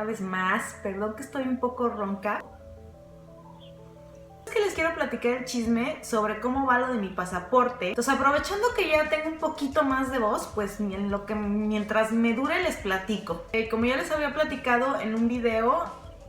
vez más. Perdón que estoy un poco ronca. Es que les quiero platicar el chisme sobre cómo va lo de mi pasaporte. Entonces, aprovechando que ya tengo un poquito más de voz, pues mientras me dure les platico. Como ya les había platicado en un video,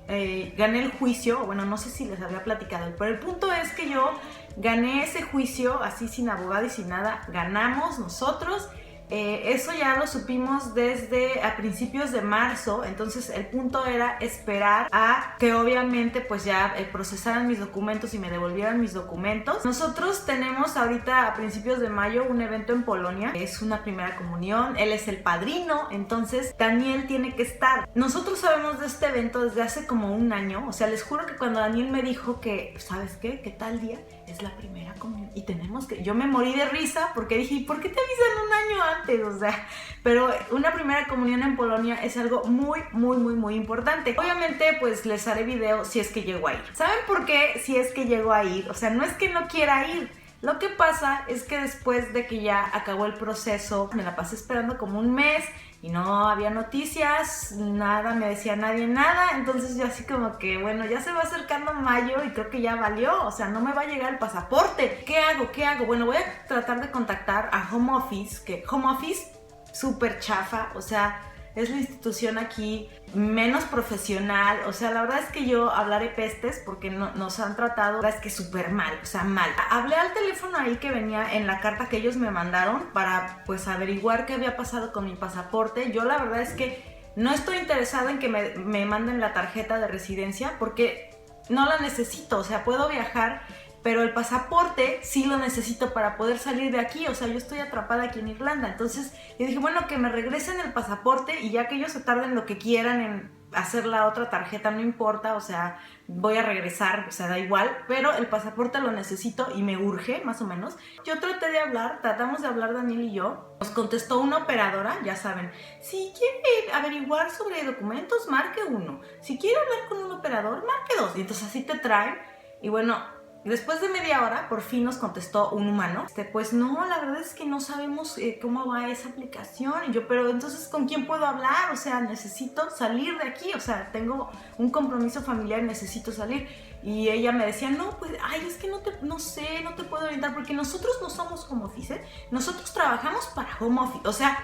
gané el juicio. Bueno, no sé si les había platicado, pero el punto es que yo gané ese juicio así sin abogado y sin nada. Ganamos nosotros. Eso ya lo supimos desde a principios de marzo. Entonces el punto era esperar a que obviamente pues ya procesaran mis documentos y me devolvieran mis documentos. Nosotros tenemos ahorita a principios de mayo un evento en Polonia, es una primera comunión, él es el padrino, entonces Daniel tiene que estar. Nosotros sabemos de este evento desde hace como un año. O sea, les juro que cuando Daniel me dijo que, ¿sabes qué? ¿Qué tal día? Es la primera comunión y tenemos que... Yo me morí de risa porque dije, ¿y por qué te avisan un año antes? O sea, pero una primera comunión en Polonia es algo muy importante. Obviamente, pues les haré video si es que llego a ir. ¿Saben por qué si es que llego a ir? O sea, no es que no quiera ir. Lo que pasa es que después de que ya acabó el proceso, me la pasé esperando como un mes y no había noticias, nada, me decía nadie nada. Entonces yo así como que, bueno, ya se va acercando mayo y creo que ya valió. O sea, no me va a llegar el pasaporte. ¿Qué hago? ¿Qué hago? Bueno, voy a tratar de contactar a Home Office, que Home Office, súper chafa, o sea... Es la institución aquí menos profesional. O sea, la verdad es que yo hablaré pestes porque nos han tratado, la verdad es que súper mal, o sea, mal. Hablé al teléfono ahí que venía en la carta que ellos me mandaron para pues averiguar qué había pasado con mi pasaporte. Yo la verdad es que no estoy interesada en que me manden la tarjeta de residencia porque no la necesito. O sea, puedo viajar, pero el pasaporte sí lo necesito para poder salir de aquí. O sea, yo estoy atrapada aquí en Irlanda. Entonces yo dije, bueno, que me regresen el pasaporte y ya que ellos se tarden lo que quieran en hacer la otra tarjeta, no importa. O sea, voy a regresar, o sea, da igual, pero el pasaporte lo necesito y me urge, más o menos. Yo tratamos de hablar Daniel y yo. Nos contestó una operadora, ya saben, si quiere averiguar sobre documentos, marque 1. Si quiere hablar con un operador, marque 2. Y entonces así te traen. Y bueno... Después de media hora, por fin nos contestó un humano. Pues no, la verdad es que no sabemos cómo va esa aplicación. Y yo, pero entonces, ¿con quién puedo hablar? O sea, necesito salir de aquí. O sea, tengo un compromiso familiar, necesito salir. Y ella me decía, no, pues, ay, es que no sé, no te puedo orientar porque nosotros no somos Home Office, ¿eh? Nosotros trabajamos para Home Office. O sea...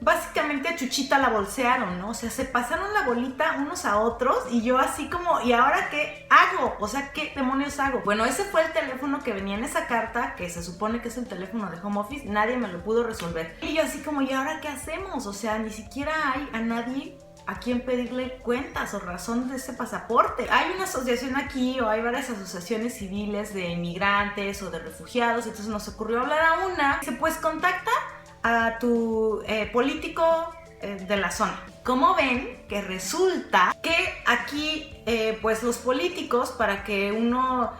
Básicamente a Chuchita la bolsearon, ¿no? O sea, se pasaron la bolita unos a otros y yo así como, ¿y ahora qué hago? O sea, ¿qué demonios hago? Bueno, ese fue el teléfono que venía en esa carta, que se supone que es el teléfono de Home Office, nadie me lo pudo resolver. Y yo así como, ¿y ahora qué hacemos? O sea, ni siquiera hay a nadie a quien pedirle cuentas o razón de ese pasaporte. Hay una asociación aquí o hay varias asociaciones civiles de inmigrantes o de refugiados, entonces nos ocurrió hablar a una. Dice, pues contacta a tu político de la zona. Como ven, que resulta que aquí pues los políticos, para que uno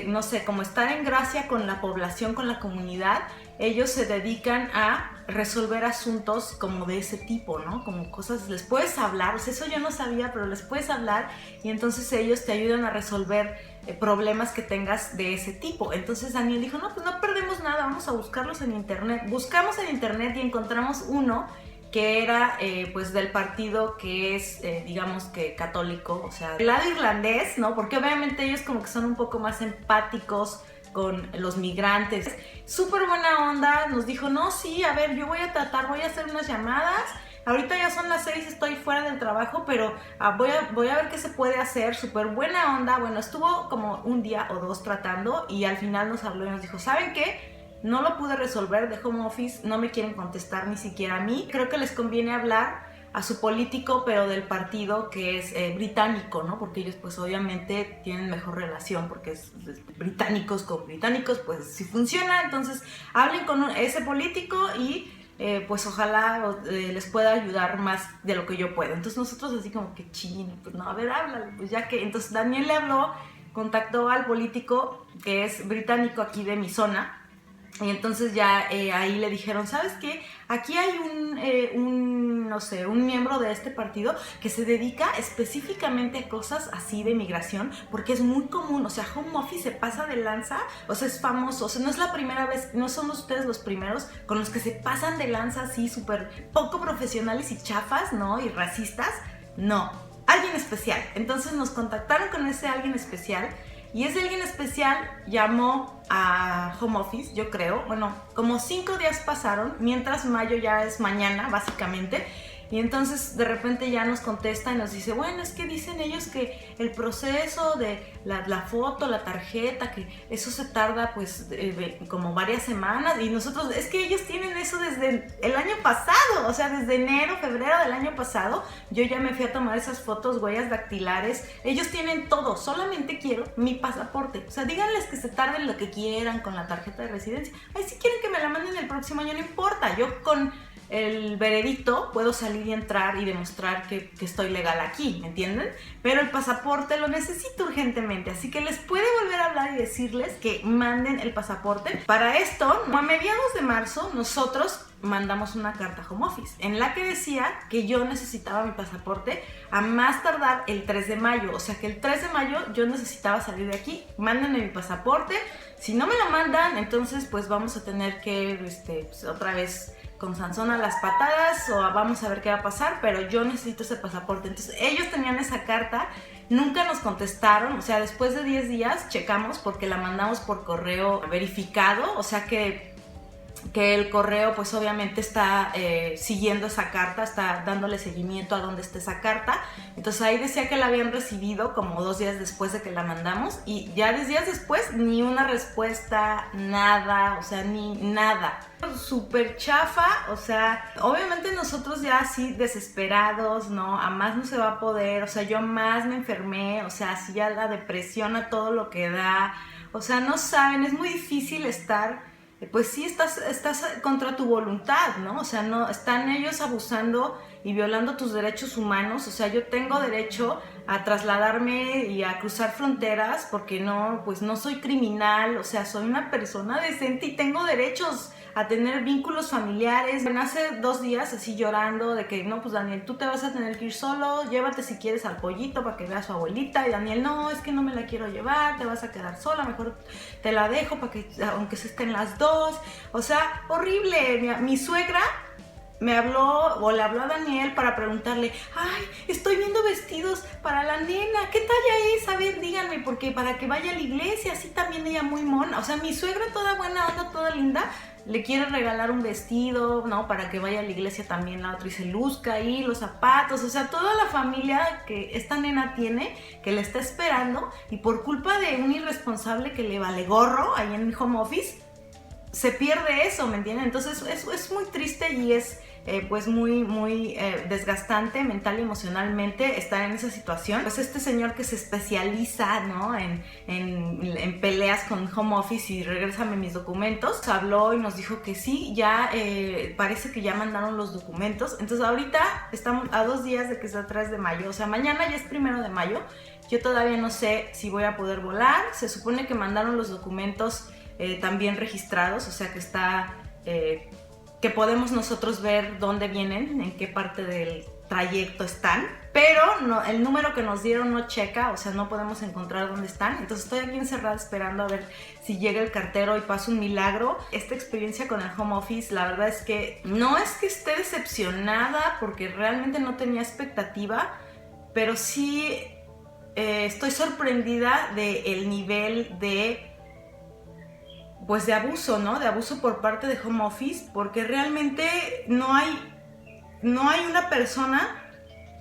no sé, como estar en gracia con la población, con la comunidad, ellos se dedican a resolver asuntos como de ese tipo, ¿no? Como cosas, les puedes hablar, o sea, eso yo no sabía, pero les puedes hablar y entonces ellos te ayudan a resolver problemas que tengas de ese tipo. Entonces Daniel dijo, no, pues no perdemos nada, vamos a buscarlos en internet. Buscamos en internet y encontramos uno que era pues del partido que es digamos que católico, o sea, del lado irlandés, ¿no? Porque obviamente ellos como que son un poco más empáticos con los migrantes. Súper buena onda, nos dijo, no, sí, a ver, yo voy a hacer unas llamadas. Ahorita ya son las 6, estoy fuera del trabajo, pero voy a ver qué se puede hacer. Súper buena onda. Bueno, estuvo como un día o dos tratando y al final nos habló y nos dijo, ¿saben qué? No lo pude resolver de Home Office, no me quieren contestar ni siquiera a mí. Creo que les conviene hablar a su político, pero del partido que es británico, ¿no? Porque ellos pues obviamente tienen mejor relación, porque es británicos con británicos, pues sí funciona. Entonces hablen con ese político y pues ojalá les pueda ayudar más de lo que yo puedo. Entonces nosotros así como que chino, pues no, a ver, háblale, pues ya que... Entonces Daniel le habló, contactó al político que es británico aquí de mi zona. Y entonces ya ahí le dijeron, ¿sabes qué? Aquí hay no sé, un miembro de este partido que se dedica específicamente a cosas así de migración, porque es muy común. O sea, Home Office se pasa de lanza, o sea, es famoso. O sea, no es la primera vez, no son ustedes los primeros con los que se pasan de lanza así súper poco profesionales y chafas, ¿no? Y racistas, no. alguien especial. Entonces nos contactaron con ese alguien especial y ese alguien especial llamó a Home Office, yo creo. Bueno, como 5 días pasaron, mientras mayo ya es mañana, básicamente. Y entonces de repente ya nos contesta y nos dice, bueno, es que dicen ellos que el proceso de la foto, la tarjeta, que eso se tarda pues como varias semanas. Y nosotros, es que ellos tienen eso desde el año pasado, o sea, desde enero, febrero del año pasado. Yo ya me fui a tomar esas fotos, huellas dactilares. Ellos tienen todo, solamente quiero mi pasaporte. O sea, díganles que se tarden lo que quieran con la tarjeta de residencia. Ay, si quieren que me la manden el próximo año, no importa. Yo con el veredicto puedo salir y entrar y demostrar que estoy legal aquí, ¿me entienden? Pero el pasaporte lo necesito urgentemente, así que les puede volver a hablar y decirles que manden el pasaporte. Para esto, a mediados de marzo, nosotros mandamos una carta a Home Office en la que decía que yo necesitaba mi pasaporte a más tardar el 3 de mayo, o sea que el 3 de mayo yo necesitaba salir de aquí. Mándenme mi pasaporte, si no me lo mandan, entonces pues vamos a tener que pues, otra vez con Sansón a las patadas, o vamos a ver qué va a pasar, pero yo necesito ese pasaporte. Entonces ellos tenían esa carta, nunca nos contestaron, o sea, después de 10 días checamos porque la mandamos por correo verificado, o sea que el correo pues obviamente está siguiendo esa carta, está dándole seguimiento a dónde está esa carta. Entonces ahí decía que la habían recibido como 2 días después de que la mandamos, y ya 10 días después ni una respuesta, nada, o sea, ni nada. Súper chafa, o sea, obviamente nosotros ya así desesperados, ¿no? A más no se va a poder, o sea, yo más me enfermé, o sea, así ya la depresión a todo lo que da, o sea, no saben, es muy difícil estar. Pues sí, estás contra tu voluntad, ¿no? O sea, no, están ellos abusando y violando tus derechos humanos. O sea, yo tengo derecho a trasladarme y a cruzar fronteras porque no, pues no soy criminal, o sea, soy una persona decente y tengo derechos a tener vínculos familiares. Hace 2 días así llorando de que no, pues Daniel, tú te vas a tener que ir solo, llévate si quieres al pollito para que vea a su abuelita. Y Daniel, no, es que no me la quiero llevar, te vas a quedar sola, mejor te la dejo para que, aunque se estén las dos. O sea, horrible. Mi suegra me habló, o le habló a Daniel para preguntarle, ay, estoy viendo vestidos para la nena, ¿qué talla es? A ver, díganme, porque para que vaya a la iglesia, así también ella muy mona. O sea, mi suegra toda buena onda, toda linda, le quiere regalar un vestido, ¿no? Para que vaya a la iglesia también la otra y se luzca ahí, los zapatos, o sea, toda la familia que esta nena tiene, que le está esperando, y por culpa de un irresponsable que le vale gorro ahí en Home Office, se pierde eso, ¿me entienden? Entonces es muy triste y es pues muy desgastante mental y emocionalmente estar en esa situación. Pues este señor que se especializa, ¿no? en peleas con Home Office y regrésame mis documentos, habló y nos dijo que sí, ya parece que ya mandaron los documentos. Entonces ahorita estamos a 2 días de que sea 3 de mayo, o sea, mañana ya es 1 de mayo. Yo todavía no sé si voy a poder volar. Se supone que mandaron los documentos también registrados, o sea que está que podemos nosotros ver dónde vienen, en qué parte del trayecto están, pero no, el número que nos dieron no checa, o sea, no podemos encontrar dónde están. Entonces estoy aquí encerrada esperando a ver si llega el cartero y pasa un milagro. Esta experiencia con el Home Office, la verdad es que no es que esté decepcionada porque realmente no tenía expectativa, pero sí estoy sorprendida del nivel de pues de abuso, ¿no? De abuso por parte de Home Office, porque realmente no hay una persona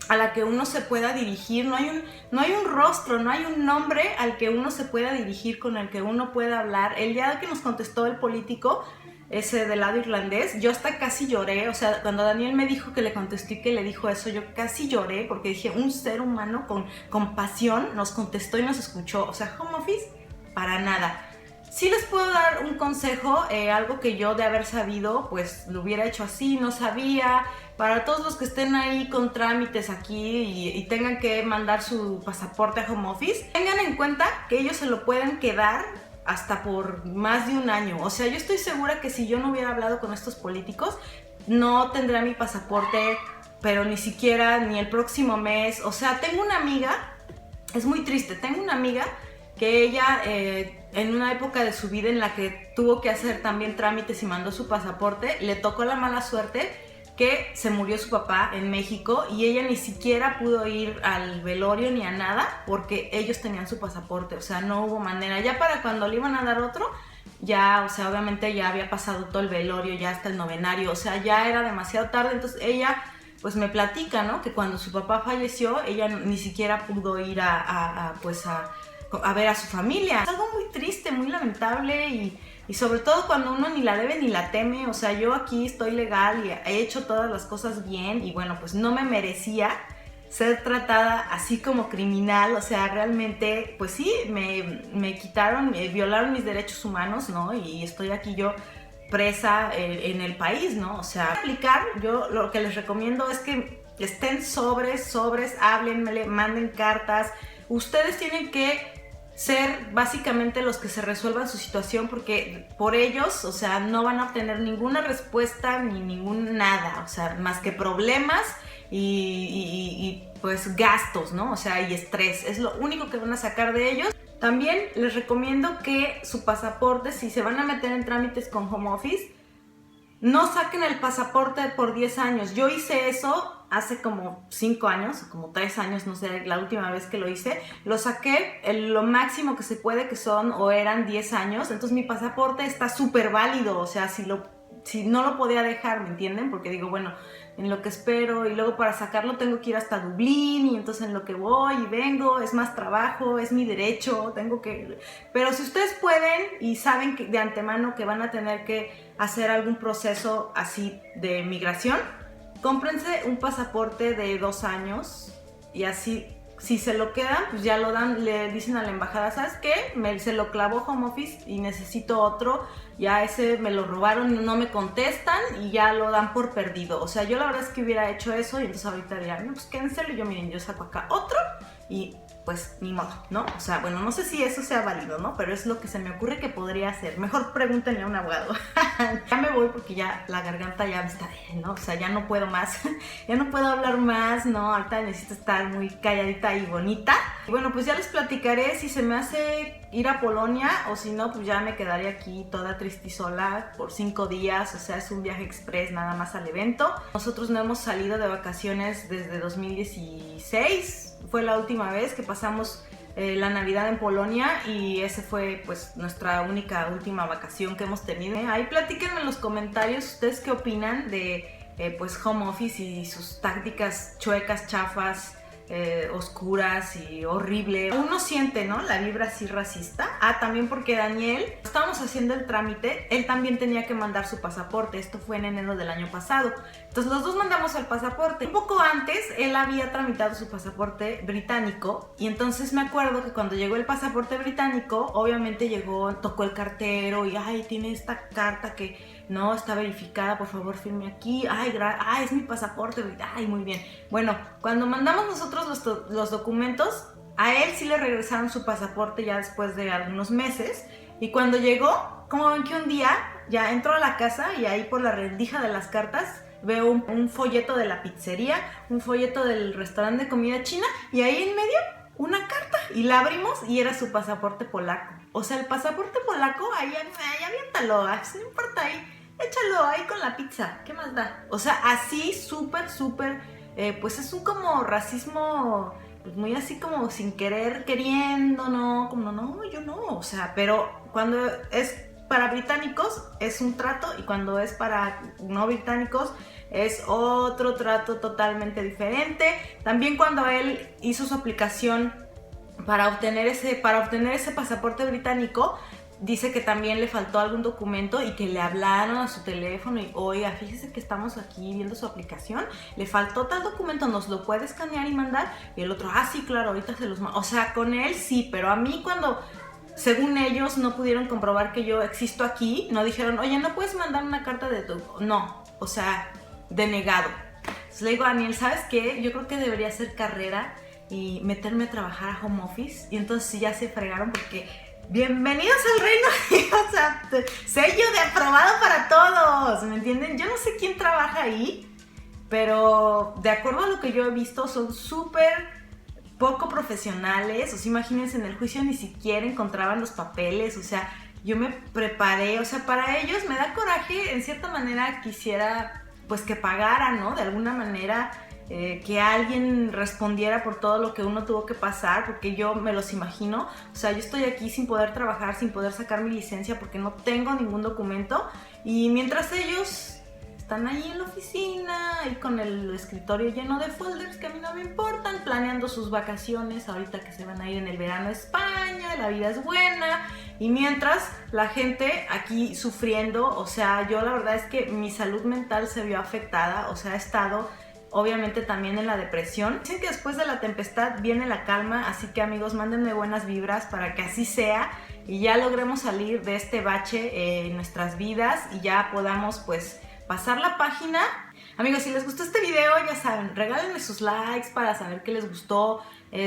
a la que uno se pueda dirigir, no hay un rostro, no hay un nombre al que uno se pueda dirigir, con el que uno pueda hablar. El día que nos contestó el político, ese del lado irlandés, yo hasta casi lloré, o sea, cuando Daniel me dijo que le contesté y que le dijo eso, yo casi lloré, porque dije, un ser humano con compasión nos contestó y nos escuchó. O sea, Home Office, para nada. Sí les puedo dar un consejo, algo que yo de haber sabido, pues lo hubiera hecho así, no sabía. Para todos los que estén ahí con trámites aquí y tengan que mandar su pasaporte a Home Office, tengan en cuenta que ellos se lo pueden quedar hasta por más de 1 año. O sea, yo estoy segura que si yo no hubiera hablado con estos políticos, no tendría mi pasaporte, pero ni siquiera ni el próximo mes. O sea, tengo una amiga, es muy triste, tengo una amiga que ella en una época de su vida en la que tuvo que hacer también trámites y mandó su pasaporte, le tocó la mala suerte que se murió su papá en México y ella ni siquiera pudo ir al velorio ni a nada porque ellos tenían su pasaporte, o sea, no hubo manera. Ya para cuando le iban a dar otro, ya, o sea, obviamente ya había pasado todo el velorio, ya hasta el novenario, o sea, ya era demasiado tarde. Entonces ella pues me platica, ¿no? Que cuando su papá falleció, ella ni siquiera pudo ir a ver a su familia. Es algo muy triste, muy lamentable y sobre todo cuando uno ni la debe ni la teme. O sea, yo aquí estoy legal y he hecho todas las cosas bien y bueno, pues no me merecía ser tratada así como criminal. O sea, realmente, pues sí, me quitaron, me violaron mis derechos humanos, ¿no? Y estoy aquí yo presa en el país, ¿no? O sea, aplicar, yo lo que les recomiendo es que estén sobres, háblenme, manden cartas. Ustedes tienen que ser básicamente los que se resuelvan su situación porque por ellos, o sea, no van a obtener ninguna respuesta ni ningún nada, o sea, más que problemas y pues gastos, ¿no? O sea, y estrés, es lo único que van a sacar de ellos. También les recomiendo que su pasaporte, si se van a meter en trámites con home office, no saquen el pasaporte por 10 años. Yo hice eso hace como 5 años, como 3 años, no sé, la última vez que lo hice. Lo saqué lo máximo que se puede, que son o eran 10 años. Entonces mi pasaporte está súper válido, o sea, si no lo podía dejar, ¿me entienden? Porque digo, bueno, en lo que espero y luego para sacarlo tengo que ir hasta Dublín y entonces en lo que voy y vengo es más trabajo, es mi derecho, tengo que... Pero si ustedes pueden y saben que de antemano que van a tener que hacer algún proceso así de migración, cómprense un pasaporte de 2 años y así, si se lo quedan, pues ya lo dan, le dicen a la embajada, ¿sabes qué? Se lo clavó home office y necesito otro, ya ese me lo robaron, no me contestan y ya lo dan por perdido. O sea, yo la verdad es que hubiera hecho eso y entonces ahorita diría, no, pues quédenselo y yo, miren, yo saco acá otro y pues ni modo, ¿no? O sea, bueno, no sé si eso sea válido, ¿no? Pero es lo que se me ocurre que podría hacer. Mejor pregúntenle a un abogado. Ya me voy porque ya la garganta ya me está, ¿no? O sea, ya no puedo más, ya no puedo hablar más, ¿no? Ahorita necesito estar muy calladita y bonita. Y bueno, pues ya les platicaré si se me hace ir a Polonia o si no, pues ya me quedaré aquí toda triste y sola por 5 días. O sea, es un viaje express nada más al evento. Nosotros no hemos salido de vacaciones desde 2016. Fue la última vez que pasamos la Navidad en Polonia y esa fue pues nuestra última vacación que hemos tenido. Ahí platíquenme en los comentarios ustedes qué opinan de pues home office y sus tácticas chuecas, chafas, oscuras y horrible. Uno siente, ¿no? La vibra así racista. También porque Daniel, estábamos haciendo el trámite, él también tenía que mandar su pasaporte. Esto fue en enero del año pasado. Entonces los dos mandamos el pasaporte. Un poco antes, él había tramitado su pasaporte británico y entonces me acuerdo que cuando llegó el pasaporte británico, obviamente tocó el cartero y, ay, tiene esta carta que no está verificada, por favor firme aquí, es mi pasaporte, ay, muy bien. Bueno, cuando mandamos nosotros los documentos, a él sí le regresaron su pasaporte ya después de algunos meses y cuando llegó, como ven que un día ya entró a la casa y ahí por la rendija de las cartas veo un folleto de la pizzería, un folleto del restaurante de comida china y ahí en medio una carta y la abrimos y era su pasaporte polaco. O sea, el pasaporte polaco, ahí aviéntalo, no importa ahí. Échalo ahí con la pizza, ¿qué más da? O sea, así súper, pues es un como racismo, pues muy así como sin querer, queriendo, ¿no? Como no, yo no, o sea, pero cuando es para británicos es un trato y cuando es para no británicos es otro trato totalmente diferente. También cuando él hizo su aplicación para obtener ese pasaporte británico, dice que también le faltó algún documento y que le hablaron a su teléfono y, oiga, fíjese que estamos aquí viendo su aplicación, le faltó tal documento, ¿nos lo puede escanear y mandar? Y el otro, sí, claro, ahorita se los mando. O sea, con él sí, pero a mí cuando, según ellos, no pudieron comprobar que yo existo aquí, no dijeron, oye, ¿no puedes mandar una carta de tu...? No, o sea, denegado. Entonces le digo a Daniel, ¿sabes qué? Yo creo que debería hacer carrera y meterme a trabajar a home office. Y entonces sí, ya se fregaron porque... bienvenidos al reino de Dios, o sea, sello de aprobado para todos, ¿me entienden? Yo no sé quién trabaja ahí, pero de acuerdo a lo que yo he visto son súper poco profesionales. O sea, imagínense, en el juicio ni siquiera encontraban los papeles. O sea, yo me preparé, o sea, para ellos me da coraje, en cierta manera quisiera pues que pagara, ¿no? De alguna manera que alguien respondiera por todo lo que uno tuvo que pasar, porque yo me los imagino. O sea, yo estoy aquí sin poder trabajar, sin poder sacar mi licencia porque no tengo ningún documento, y mientras ellos están ahí en la oficina y con el escritorio lleno de folders que a mí no me importan, planeando sus vacaciones ahorita que se van a ir en el verano a España, la vida es buena, y mientras la gente aquí sufriendo. O sea, yo la verdad es que mi salud mental se vio afectada, o sea, he estado obviamente también en la depresión. Dicen que después de la tempestad viene la calma, así que amigos, mándenme buenas vibras para que así sea y ya logremos salir de este bache en nuestras vidas y ya podamos pues pasar la página. Amigos, si les gustó este video, ya saben, regálenme sus likes para saber qué les gustó.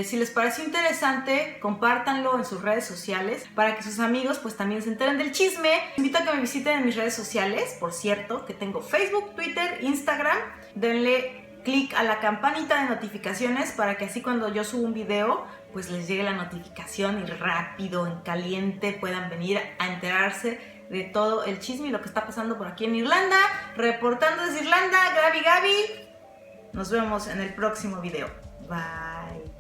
Si les pareció interesante, compártanlo en sus redes sociales para que sus amigos pues también se enteren del chisme. Les invito a que me visiten en mis redes sociales, por cierto, que tengo Facebook, Twitter, Instagram. Denle clic a la campanita de notificaciones para que así cuando yo subo un video pues les llegue la notificación y rápido, en caliente, puedan venir a enterarse de todo el chisme y lo que está pasando por aquí en Irlanda. Reportando desde Irlanda, Gaby. Nos vemos en el próximo video. Bye.